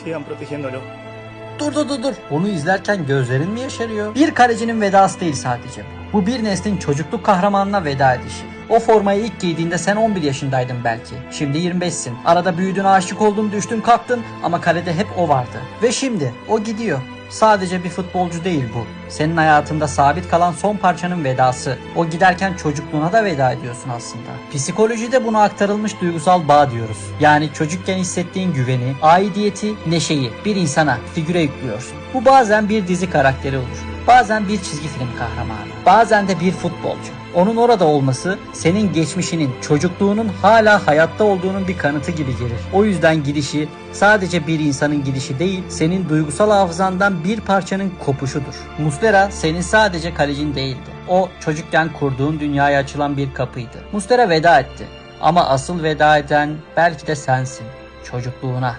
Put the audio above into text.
sigan protegiéndolo. Dur. Onu izlerken gözlerin mi yaşarıyor? Bir kalecinin vedası değil sadece. Bu bir neslin çocukluk kahramanına veda edişi. O formayı ilk giydiğinde sen 11 yaşındaydın belki. Şimdi 25'sin. Arada büyüdün, aşık oldun, düştün, kalktın ama kalede hep o vardı. Ve şimdi o gidiyor. Sadece bir futbolcu değil bu. Senin hayatında sabit kalan son parçanın vedası. O giderken çocukluğuna da veda ediyorsun aslında. Psikolojide buna aktarılmış duygusal bağ diyoruz. Yani çocukken hissettiğin güveni, aidiyeti, neşeyi bir insana, figüre yüklüyorsun. Bu bazen bir dizi karakteri olur. Bazen bir çizgi film kahramanı. Bazen de bir futbolcu. Onun orada olması senin geçmişinin, çocukluğunun hala hayatta olduğunun bir kanıtı gibi gelir. O yüzden gidişi sadece bir insanın gidişi değil, senin duygusal hafızandan bir parçanın kopuşudur. Muslera senin sadece kalecin değildi. O çocukken kurduğun dünyaya açılan bir kapıydı. Muslera veda etti. Ama asıl veda eden belki de sensin. Çocukluğuna.